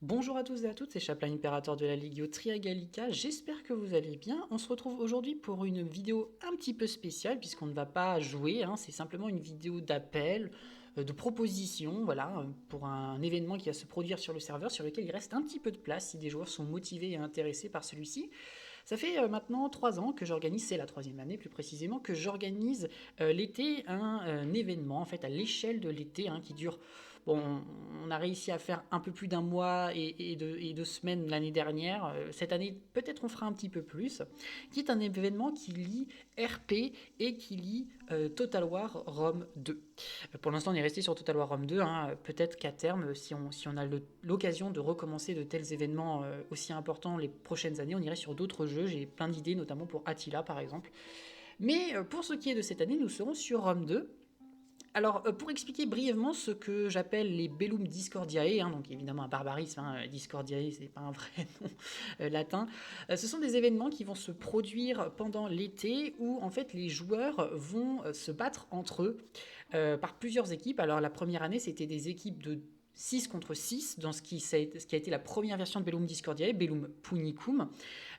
Bonjour à tous et à toutes, c'est Chaplin, impérateur de la Ligue Triagalica. J'espère que vous allez bien. On se retrouve aujourd'hui pour une vidéo un petit peu spéciale puisqu'on ne va pas jouer, hein, c'est simplement une vidéo d'appel, de proposition, voilà, pour un événement qui va se produire sur le serveur sur lequel il reste un petit peu de place si des joueurs sont motivés et intéressés par celui-ci. Ça fait maintenant 3 ans que j'organise, c'est la troisième année plus précisément, que j'organise l'été un événement, en fait à l'échelle de l'été, hein, qui dure. Bon, on a réussi à faire un peu plus d'un mois et 2 semaines l'année dernière. Cette année, peut-être on fera un petit peu plus. Qui est un événement qui lie RP et qui lie Total War Rome 2. Pour l'instant, on est resté sur Total War Rome 2. Hein. Peut-être qu'à terme, si on a l'occasion de recommencer de tels événements aussi importants les prochaines années, on irait sur d'autres jeux. J'ai plein d'idées, notamment pour Attila, par exemple. Mais pour ce qui est de cette année, nous serons sur Rome 2. Alors, pour expliquer brièvement ce que j'appelle les Bellum Discordiae, hein, donc évidemment un barbarisme, hein, Discordiae, c'est pas un vrai nom latin, ce sont des événements qui vont se produire pendant l'été où en fait les joueurs vont se battre entre eux par plusieurs équipes. Alors, la première année, c'était des équipes de 6 contre 6 dans ce qui a été la première version de Bellum Discordiae, Bellum Punicum.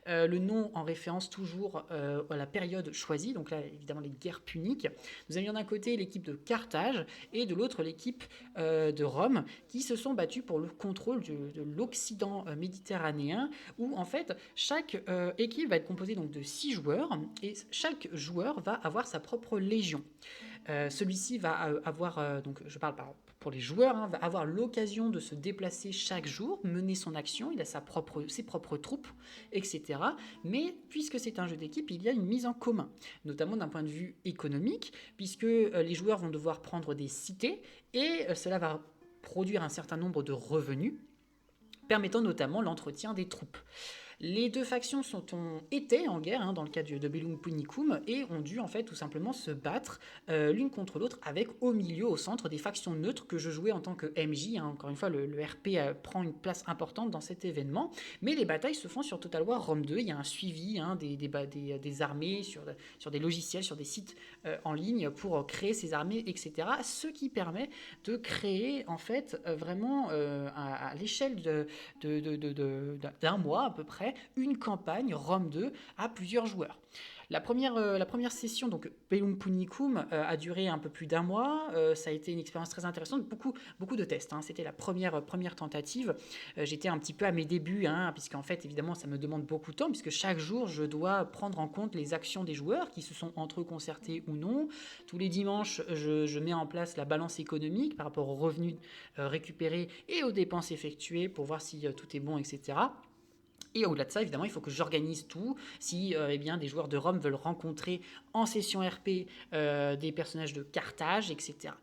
Le nom en référence toujours à la période choisie, donc là évidemment les guerres puniques. Nous avions d'un côté l'équipe de Carthage et de l'autre l'équipe de Rome qui se sont battus pour le contrôle de l'Occident méditerranéen, où en fait chaque équipe va être composée donc de 6 joueurs et chaque joueur va avoir sa propre légion. Celui-ci va avoir, donc je parle pour les joueurs, hein, va avoir l'occasion de se déplacer chaque jour, mener son action, il a ses propres troupes, etc. Mais puisque c'est un jeu d'équipe, il y a une mise en commun, notamment d'un point de vue économique, puisque les joueurs vont devoir prendre des cités, et cela va produire un certain nombre de revenus, permettant notamment l'entretien des troupes. Les deux factions étaient en guerre, hein, dans le cas de Bellum Punicum, et ont dû en fait tout simplement se battre l'une contre l'autre, avec au milieu, au centre, des factions neutres que je jouais en tant que MJ. Hein. Encore une fois, le RP prend une place importante dans cet événement, mais les batailles se font sur Total War Rome 2. Il y a un suivi, hein, des armées sur des logiciels, sur des sites en ligne pour créer ces armées, etc. Ce qui permet de créer en fait vraiment à l'échelle d'un mois à peu près une campagne Rome 2 à plusieurs joueurs. La première session, donc Bellum Punicum, a duré un peu plus d'un mois. Ça a été une expérience très intéressante, beaucoup de tests. Hein. C'était la première tentative. J'étais un petit peu à mes débuts, hein, puisqu'en fait, évidemment, ça me demande beaucoup de temps, puisque chaque jour, je dois prendre en compte les actions des joueurs, qui se sont entre eux concertés ou non. Tous les dimanches, je mets en place la balance économique par rapport aux revenus récupérés et aux dépenses effectuées pour voir si tout est bon, etc. Et au-delà de ça, évidemment, il faut que j'organise tout. Si eh bien, des joueurs de Rome veulent rencontrer en session RP des personnages de Carthage, etc.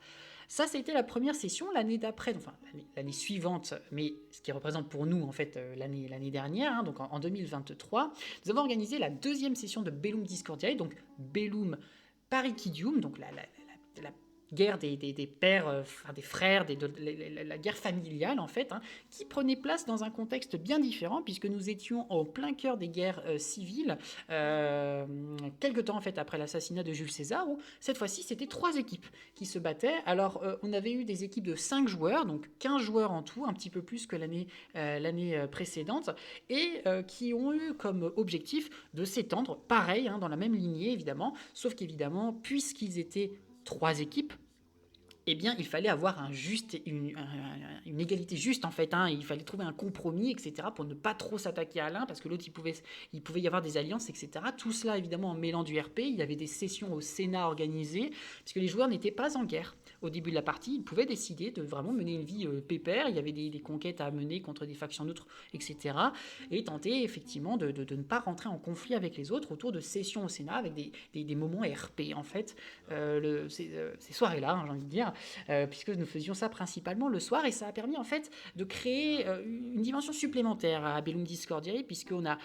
Ça, c'était la première session. L'année d'après, enfin l'année suivante, mais ce qui représente pour nous en fait l'année dernière, hein, donc en 2023, nous avons organisé la deuxième session de Bellum Discordiae, donc Bellum Parricidium, donc la guerre des pères, enfin des frères, la guerre familiale en fait, hein, qui prenait place dans un contexte bien différent puisque nous étions en plein cœur des guerres civiles, quelque temps en fait après l'assassinat de Jules César, où cette fois-ci c'était 3 équipes qui se battaient. Alors on avait eu des équipes de 5 joueurs, donc 15 joueurs en tout, un petit peu plus que l'année précédente, et qui ont eu comme objectif de s'étendre, pareil, hein, dans la même lignée évidemment, sauf qu'évidemment, puisqu'ils étaient 3 équipes, eh bien, il fallait avoir une égalité juste, en fait. Hein. Il fallait trouver un compromis, etc., pour ne pas trop s'attaquer à l'un, parce que l'autre, il pouvait y avoir des alliances, etc. Tout cela, évidemment, en mêlant du RP. Il y avait des sessions au Sénat organisées, puisque les joueurs n'étaient pas en guerre. Au début de la partie, ils pouvaient décider de vraiment mener une vie pépère. Il y avait des conquêtes à mener contre des factions neutres, etc. Et tenter, effectivement, de ne pas rentrer en conflit avec les autres autour de sessions au Sénat, avec des moments RP, en fait. Ces soirées-là, hein, j'ai envie de dire, puisque nous faisions ça principalement le soir, et ça a permis en fait de créer une dimension supplémentaire à Bellum Discordiae, puisqu'on a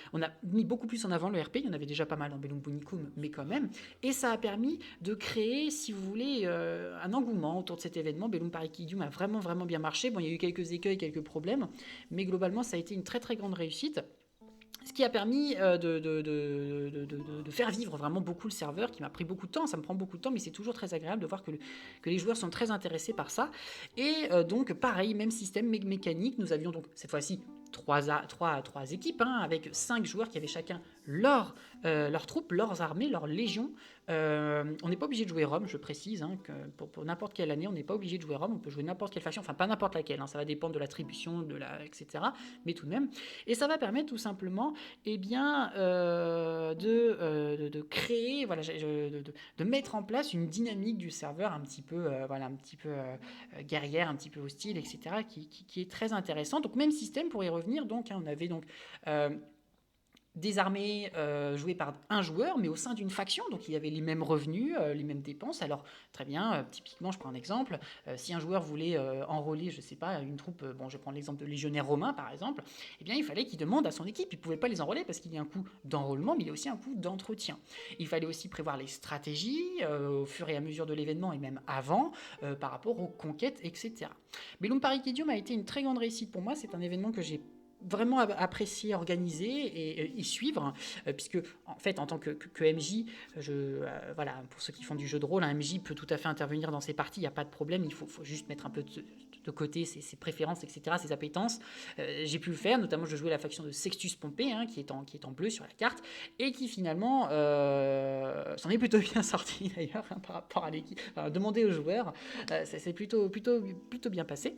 mis beaucoup plus en avant le RP. Il y en avait déjà pas mal dans Bellum Punicum, mais quand même, et ça a permis de créer, si vous voulez, un engouement autour de cet événement. Bellum Parricidium a vraiment bien marché. Bon, il y a eu quelques écueils, quelques problèmes, mais globalement ça a été une très très grande réussite. Ce qui a permis de faire vivre vraiment beaucoup le serveur, qui m'a pris beaucoup de temps. Ça me prend beaucoup de temps, mais c'est toujours très agréable de voir que les joueurs sont très intéressés par ça. Et donc, pareil, même système mécanique. Nous avions donc cette fois-ci trois équipes, hein, avec 5 joueurs qui avaient chacun leurs troupes, leurs armées, leurs légions. On n'est pas obligé de jouer Rome, je précise, hein, que pour n'importe quelle année, on n'est pas obligé de jouer Rome, on peut jouer n'importe quelle faction, enfin pas n'importe laquelle, hein, ça va dépendre de l'attribution, etc. Mais tout de même. Et ça va permettre tout simplement de créer, voilà, de mettre en place une dynamique du serveur un petit peu, guerrière, un petit peu hostile, etc., qui est très intéressant. Donc même système pour y revenir, donc, hein, on avait donc des armées jouées par un joueur, mais au sein d'une faction, donc il y avait les mêmes revenus, les mêmes dépenses. Alors très bien, typiquement, je prends un exemple, si un joueur voulait enrôler, je sais pas, une troupe, bon, je prends l'exemple de légionnaires romains par exemple, eh bien il fallait qu'il demande à son équipe, il ne pouvait pas les enrôler parce qu'il y a un coût d'enrôlement, mais il y a aussi un coût d'entretien. Il fallait aussi prévoir les stratégies au fur et à mesure de l'événement et même avant, par rapport aux conquêtes, etc. Bellum Parikidium a été une très grande réussite pour moi, c'est un événement que j'ai vraiment apprécier, organiser et y suivre, puisque en fait en tant que MJ, voilà, pour ceux qui font du jeu de rôle, un MJ peut tout à fait intervenir dans ses parties, il n'y a pas de problème, il faut juste mettre un peu de côté ses préférences, etc., ses appétences. J'ai pu le faire, notamment je jouais la faction de Sextus Pompée, hein, qui est en bleu sur la carte, et qui finalement s'en est plutôt bien sorti d'ailleurs, hein, par rapport à l'équipe, enfin, demander aux joueurs, ça s'est plutôt bien passé.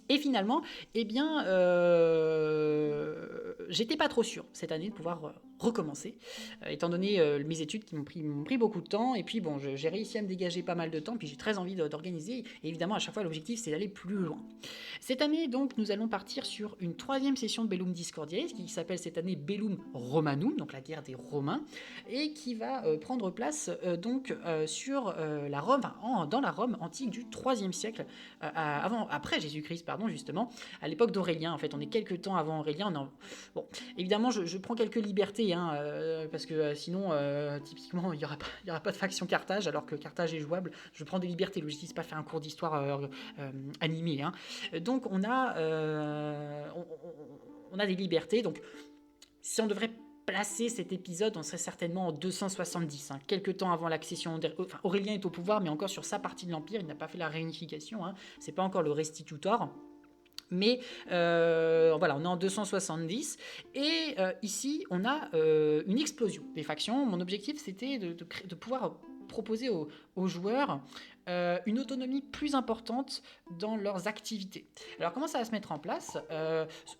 Et finalement, eh bien, j'étais pas trop sûr cette année de pouvoir recommencer, étant donné mes études qui m'ont pris beaucoup de temps. Et puis bon, j'ai réussi à me dégager pas mal de temps, puis j'ai très envie d'organiser. Et évidemment, à chaque fois, l'objectif, c'est d'aller plus loin. Cette année, donc, nous allons partir sur une 3e session de Bellum Discordiae, qui s'appelle cette année Bellum Romanum, donc la guerre des Romains, et qui va prendre place sur la Rome, dans la Rome antique du 3e siècle, après Jésus-Christ, pardon, justement, à l'époque d'Aurélien. En fait, on est quelques temps avant Aurélien. Bon, évidemment, je prends quelques libertés, hein, parce que sinon, typiquement, il n'y aura pas de faction Carthage, alors que Carthage est jouable. Je prends des libertés. L'objectif, c'est pas faire un cours d'histoire animé. Hein. Donc, on a des libertés. Donc, si on devrait placer cet épisode, on serait certainement en 270, hein, quelques temps avant l'accession. Enfin, Aurélien est au pouvoir, mais encore sur sa partie de l'Empire, il n'a pas fait la réunification, hein, c'est pas encore le restitutor. Mais voilà, on est en 270 et ici on a une explosion des factions. Mon objectif c'était de pouvoir proposer aux joueurs une autonomie plus importante dans leurs activités. Alors comment ça va se mettre en place ?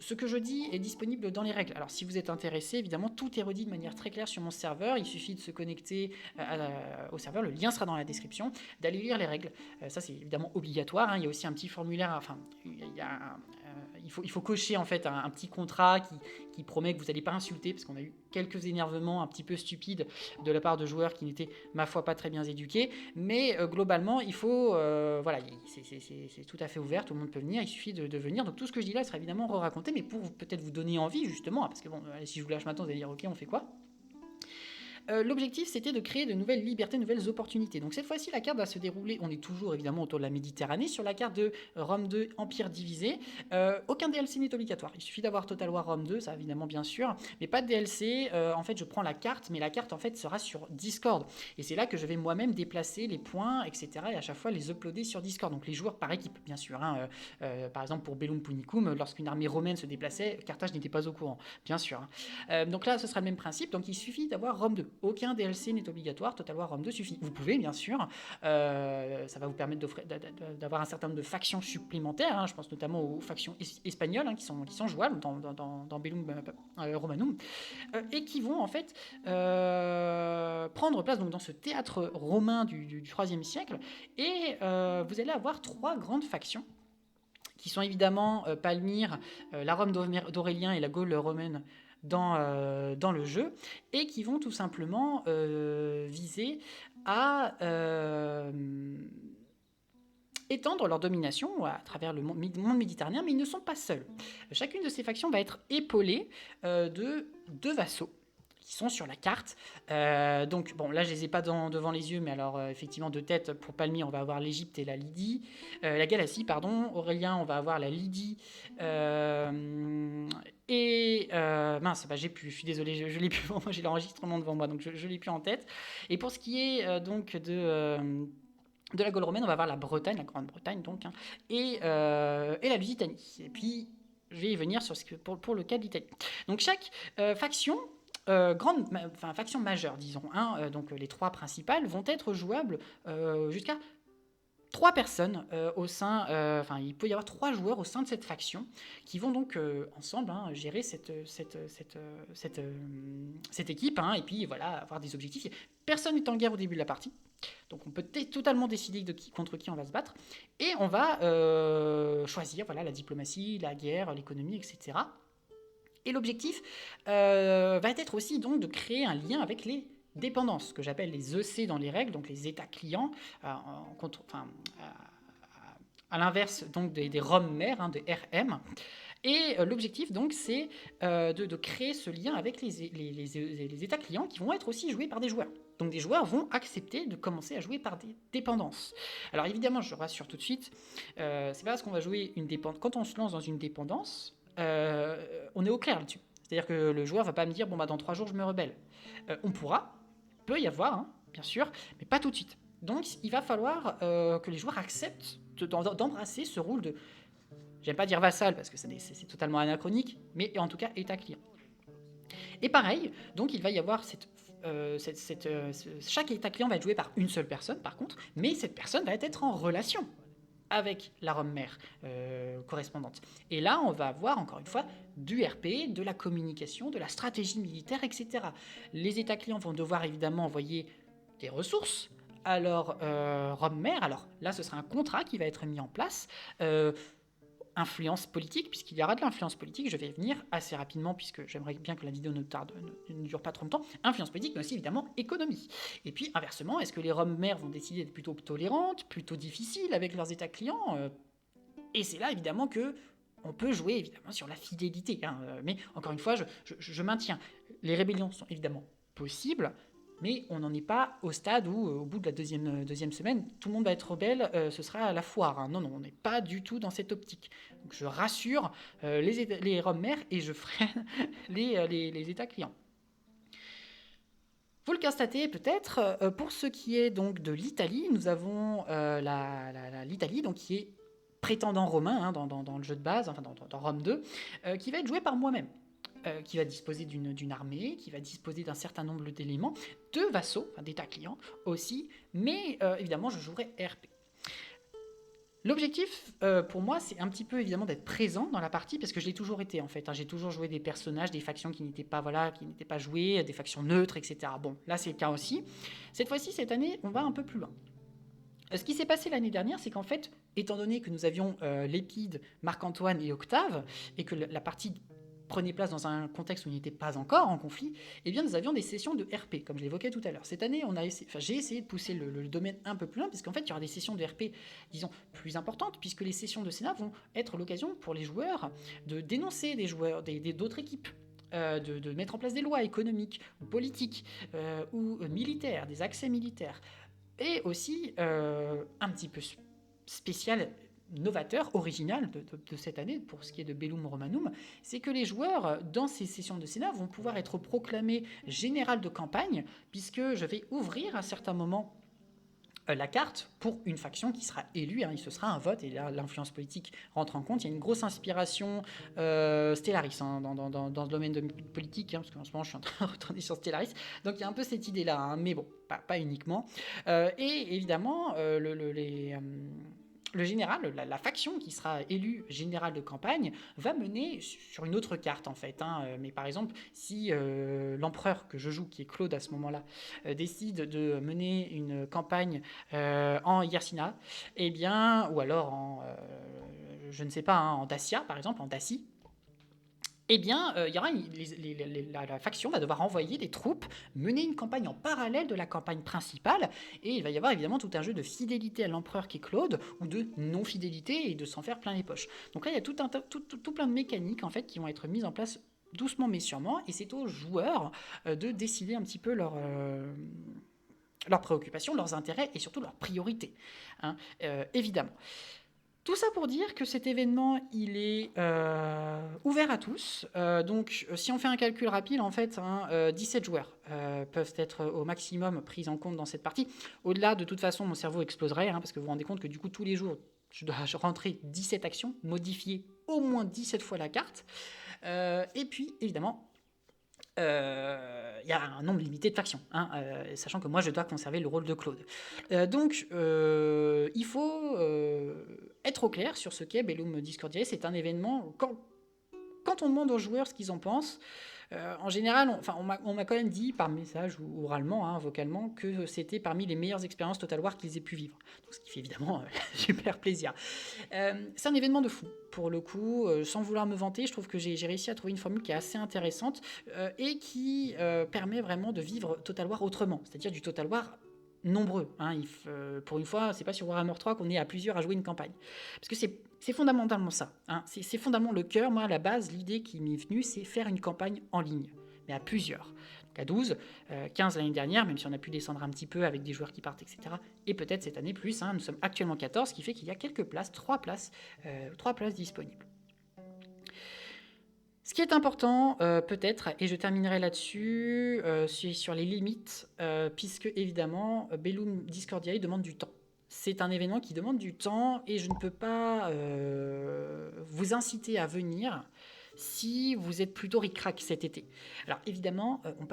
Ce que je dis est disponible dans les règles. Alors si vous êtes intéressé, évidemment tout est redit de manière très claire sur mon serveur. Il suffit de se connecter au serveur, le lien sera dans la description, d'aller lire les règles. Ça c'est évidemment obligatoire, hein. Il y a aussi un petit formulaire, enfin il faut cocher en fait un petit contrat qui promet que vous n'allez pas insulter, parce qu'on a eu quelques énervements un petit peu stupides de la part de joueurs qui n'étaient, ma foi, pas très bien éduqués. Mais globalement, il faut... voilà, c'est tout à fait ouvert, tout le monde peut venir, il suffit de venir. Donc tout ce que je dis là sera évidemment re-raconté, mais pour peut-être vous donner envie, justement, parce que bon, si je vous lâche maintenant, vous allez dire, ok, on fait quoi ? L'objectif, c'était de créer de nouvelles libertés, de nouvelles opportunités. Donc cette fois-ci, la carte va se dérouler, on est toujours évidemment autour de la Méditerranée, sur la carte de Rome 2, Empire divisé. Aucun DLC n'est obligatoire, il suffit d'avoir Total War Rome 2, ça évidemment bien sûr, mais pas de DLC. En fait, je prends la carte, mais la carte en fait sera sur Discord. Et c'est là que je vais moi-même déplacer les points, etc. et à chaque fois les uploader sur Discord. Donc les joueurs par équipe, bien sûr. Hein. Par exemple, pour Bellum Punicum, lorsqu'une armée romaine se déplaçait, Carthage n'était pas au courant, bien sûr. Hein. Donc là, ce sera le même principe, donc il suffit d'avoir Rome 2. Aucun DLC n'est obligatoire, Total War Rome 2 suffit. Vous pouvez, bien sûr, ça va vous permettre d'avoir un certain nombre de factions supplémentaires, hein, je pense notamment aux factions espagnoles, hein, qui sont jouables dans Bellum Romanum, et qui vont en fait prendre place donc, dans ce théâtre romain du IIIe siècle, et vous allez avoir 3 grandes factions, qui sont évidemment Palmyre, la Rome d'Aurélien et la Gaule romaine, dans le jeu, et qui vont tout simplement viser à étendre leur domination à travers le monde méditerranéen, mais ils ne sont pas seuls. Chacune de ces factions va être épaulée de 2 vassaux qui sont sur la carte. Donc, bon, là, je les ai pas devant les yeux, mais alors, effectivement, de tête, pour Palmyre, on va avoir l'Égypte et la Lydie. La Galatie, pardon. Aurélien, on va avoir la Lydie et mince, bah, j'ai plus, je suis désolé, je l'ai plus, moi j'ai l'enregistrement devant moi, donc je l'ai plus en tête. Et pour ce qui est donc de la Gaule romaine, on va avoir la Bretagne, la Grande-Bretagne donc, hein, et la Lusitanie. Et puis, je vais y venir sur pour le cas de l'Italie. Donc chaque faction, faction majeure, disons, hein, donc les trois principales, vont être jouables jusqu'à trois personnes au sein, il peut y avoir trois joueurs au sein de cette faction qui vont donc ensemble gérer cette équipe, hein, et puis voilà, avoir des objectifs. Personne n'est en guerre au début de la partie, donc on peut totalement décider contre qui on va se battre, et on va choisir voilà, la diplomatie, la guerre, l'économie, etc. Et l'objectif va être aussi donc de créer un lien avec les dépendances, que j'appelle les EC dans les règles, donc les états clients, à l'inverse donc des ROM mères, hein, des RM. Et l'objectif donc c'est de créer ce lien avec les états clients qui vont être aussi joués par des joueurs. Donc des joueurs vont accepter de commencer à jouer par des dépendances. Alors évidemment, je rassure tout de suite, c'est pas parce qu'on va jouer une dépendance. Quand on se lance dans une dépendance, on est au clair là-dessus. C'est-à-dire que le joueur va pas me dire bon bah dans 3 jours je me rebelle. On peut y avoir, hein, bien sûr, mais pas tout de suite. Donc il va falloir que les joueurs acceptent d'embrasser ce rôle de, j'aime pas dire vassal parce que c'est totalement anachronique, mais en tout cas état client. Et pareil, donc il va y avoir chaque état client va être joué par une seule personne par contre, mais cette personne va être en relation avec la ROM mère correspondante. Et là, on va avoir encore une fois du RP, de la communication, de la stratégie militaire, etc. Les états clients vont devoir évidemment envoyer des ressources à leur ROM mère. Alors là, ce sera un contrat qui va être mis en place. Influence politique, puisqu'il y aura de l'influence politique, je vais y venir assez rapidement, puisque j'aimerais bien que la vidéo ne dure pas trop longtemps. Influence politique, mais aussi évidemment économie. Et puis inversement, est-ce que les ROM mères vont décider d'être plutôt tolérantes, plutôt difficiles avec leurs états clients Et c'est là évidemment que on peut jouer évidemment sur la fidélité. Hein, mais encore une fois, je maintiens, les rébellions sont évidemment possibles, mais on n'en est pas au stade où, au bout de la deuxième semaine, tout le monde va être rebelle, ce sera à la foire. Hein. Non, on n'est pas du tout dans cette optique. Donc je rassure les ROM mères et je freine les états clients. Vous le constatez peut-être, pour ce qui est donc de l'Italie, nous avons l'Italie donc, qui est prétendant romain hein, dans le jeu de base, enfin dans Rome 2, qui va être joué par moi-même. Qui va disposer d'une armée, qui va disposer d'un certain nombre d'éléments, de vassaux, enfin, d'états clients aussi, mais évidemment je jouerai RP. L'objectif pour moi c'est un petit peu évidemment d'être présent dans la partie parce que je l'ai toujours été en fait. Hein. J'ai toujours joué des personnages, des factions qui n'étaient pas jouées, des factions neutres, etc. Bon, là c'est le cas aussi. Cette fois-ci, cette année, on va un peu plus loin. Ce qui s'est passé l'année dernière, c'est qu'en fait, étant donné que nous avions Lépide, Marc-Antoine et Octave, et que la partie prenait place dans un contexte où il n'était pas encore en conflit, eh bien nous avions des sessions de RP, comme je l'évoquais tout à l'heure. Cette année, j'ai essayé de pousser le domaine un peu plus loin, puisqu'en fait, il y aura des sessions de RP, disons, plus importantes, puisque les sessions de Sénat vont être l'occasion pour les joueurs de dénoncer des joueurs d'autres équipes. De mettre en place des lois économiques, ou politiques, ou militaires, des accès militaires. Et aussi, un petit peu spécial, novateur, original de cette année, pour ce qui est de Bellum Romanum, c'est que les joueurs, dans ces sessions de Sénat, vont pouvoir être proclamés général de campagne, puisque je vais ouvrir à certains moments la carte pour une faction qui sera élue, hein, ce sera un vote, et là l'influence politique rentre en compte. Il y a une grosse inspiration Stellaris hein, dans ce domaine de politique, hein, parce qu'en ce moment je suis en train de retourner sur Stellaris, donc il y a un peu cette idée-là, hein, mais bon, pas uniquement. Et évidemment, le général, la faction qui sera élue général de campagne, va mener sur une autre carte en fait. Hein. Mais par exemple, si l'empereur que je joue, qui est Claude à ce moment-là, décide de mener une campagne en Yersina, eh bien, ou alors en, je ne sais pas, hein, en Dacia par exemple, en Dacie, eh bien, y aura la faction va devoir envoyer des troupes, mener une campagne en parallèle de la campagne principale, et il va y avoir évidemment tout un jeu de fidélité à l'empereur qui est Claude, ou de non-fidélité et de s'en faire plein les poches. Donc là, il y a tout plein de mécaniques en fait qui vont être mises en place doucement mais sûrement, et c'est aux joueurs de décider un petit peu leurs préoccupations, leurs intérêts et surtout leurs priorités, hein, évidemment. Tout ça pour dire que cet événement, il est ouvert à tous. Donc, si on fait un calcul rapide, en fait, 17 joueurs peuvent être au maximum pris en compte dans cette partie. Au-delà, de toute façon, mon cerveau exploserait, parce que vous vous rendez compte que du coup, tous les jours, je dois rentrer 17 actions, modifier au moins 17 fois la carte. Et puis, évidemment, il y a un nombre limité de factions, sachant que moi je dois conserver le rôle de Claude. Donc il faut être au clair sur ce qu'est Bellum Discordiae. C'est un événement, quand on demande aux joueurs ce qu'ils en pensent, en général, on m'a quand même dit par message ou oralement, vocalement, que c'était parmi les meilleures expériences Total War qu'ils aient pu vivre. Donc, ce qui fait évidemment super plaisir. C'est un événement de fou, pour le coup. Sans vouloir me vanter, je trouve que j'ai réussi à trouver une formule qui est assez intéressante et qui permet vraiment de vivre Total War autrement, c'est-à-dire du Total War nombreux. Pour une fois, c'est pas sur Warhammer 3 qu'on est à plusieurs à jouer une campagne. Parce que c'est fondamentalement ça. C'est fondamentalement le cœur. Moi, à la base, l'idée qui m'est venue, c'est faire une campagne en ligne, mais à plusieurs. Donc à 12, 15 l'année dernière, même si on a pu descendre un petit peu avec des joueurs qui partent, etc. Et peut-être cette année plus. Nous sommes actuellement 14, ce qui fait qu'il y a quelques places, 3 places disponibles. Ce qui est important, peut-être, et je terminerai là-dessus, c'est sur les limites, puisque évidemment, Bellum Discordiae demande du temps. C'est un événement qui demande du temps et je ne peux pas vous inciter à venir si vous êtes plutôt ric-rac cet été. Alors évidemment, on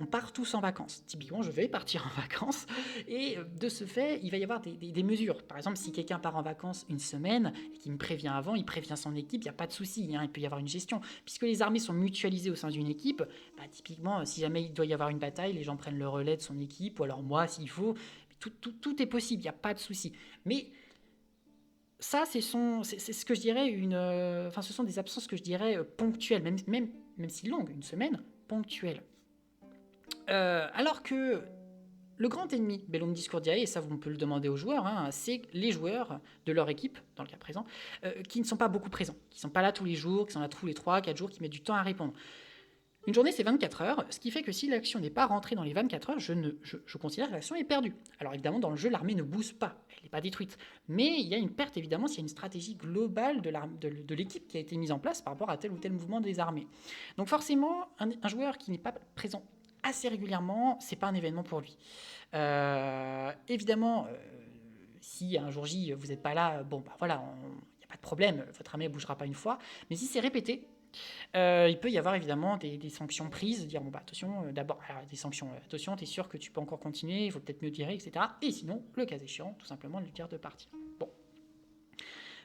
part tous en vacances. Typiquement, je vais partir en vacances et de ce fait, il va y avoir des mesures. Par exemple, si quelqu'un part en vacances une semaine et qu'il me prévient avant, il prévient son équipe, il n'y a pas de souci, il peut y avoir une gestion. Puisque les armées sont mutualisées au sein d'une équipe, typiquement, si jamais il doit y avoir une bataille, les gens prennent le relais de son équipe, ou alors moi s'il faut. Tout est possible, il n'y a pas de souci. Mais ça, c'est ce que je dirais ce sont des absences que je dirais ponctuelles, même si longues, une semaine, ponctuelle. Alors que le grand ennemi Bellum Discordiae, et ça vous peut le demander aux joueurs, c'est les joueurs de leur équipe, dans le cas présent, qui ne sont pas beaucoup présents, qui ne sont pas là tous les jours, qui sont là tous les 3-4 jours, qui mettent du temps à répondre. Une journée, c'est 24 heures, ce qui fait que si l'action n'est pas rentrée dans les 24 heures, je considère que l'action est perdue. Alors évidemment, dans le jeu, l'armée ne bouge pas, elle n'est pas détruite. Mais il y a une perte, évidemment, s'il y a une stratégie globale de l'équipe qui a été mise en place par rapport à tel ou tel mouvement des armées. Donc forcément, un joueur qui n'est pas présent assez régulièrement, c'est pas un événement pour lui. Évidemment, si un jour J, vous n'êtes pas là, il n'y a pas de problème, votre armée ne bougera pas une fois. Mais si c'est répété, il peut y avoir évidemment des sanctions prises, dire attention, d'abord des sanctions, attention, t'es sûr que tu peux encore continuer, il faut peut-être mieux tirer, etc. Et sinon, le cas échéant, tout simplement lui dire de partir. Bon,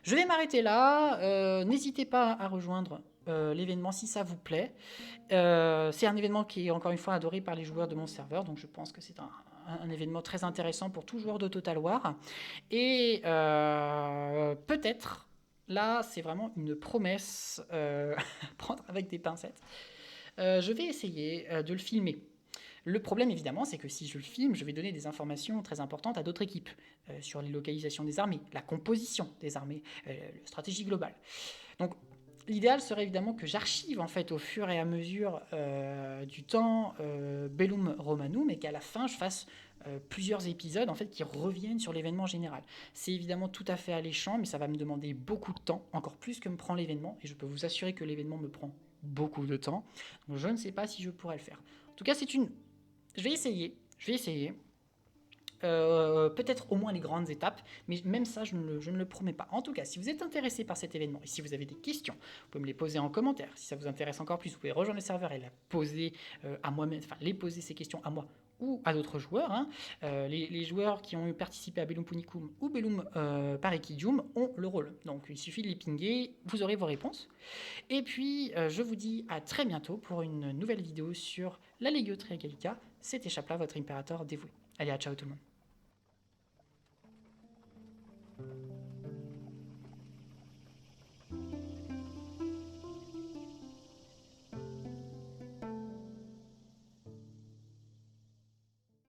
je vais m'arrêter là. N'hésitez pas à rejoindre l'événement si ça vous plaît. C'est un événement qui est encore une fois adoré par les joueurs de mon serveur, donc je pense que c'est un événement très intéressant pour tout joueur de Total War. Et peut-être, là, c'est vraiment une promesse, prendre avec des pincettes. Je vais essayer de le filmer. Le problème, évidemment, c'est que si je le filme, je vais donner des informations très importantes à d'autres équipes sur les localisations des armées, la composition des armées, la stratégie globale. Donc, l'idéal serait évidemment que j'archive en fait au fur et à mesure du temps Bellum Romanum et qu'à la fin je fasse plusieurs épisodes en fait qui reviennent sur l'événement général. C'est évidemment tout à fait alléchant, mais ça va me demander beaucoup de temps, encore plus que me prend l'événement, et je peux vous assurer que l'événement me prend beaucoup de temps. Donc je ne sais pas si je pourrais le faire. En tout cas, je vais essayer. Peut-être au moins les grandes étapes, mais même ça, je ne le promets pas. En tout cas, si vous êtes intéressé par cet événement et si vous avez des questions, vous pouvez me les poser en commentaire. Si ça vous intéresse encore plus, vous pouvez rejoindre le serveur et les poser ces questions à moi ou à d'autres joueurs. Les joueurs qui ont participé à Bellum Punicum ou Bellum Parequidium ont le rôle. Donc il suffit de les pinguer, vous aurez vos réponses. Et puis, je vous dis à très bientôt pour une nouvelle vidéo sur la Legio Triangelica. C'était Chapla, votre impérateur dévoué. Allez, à ciao tout le monde.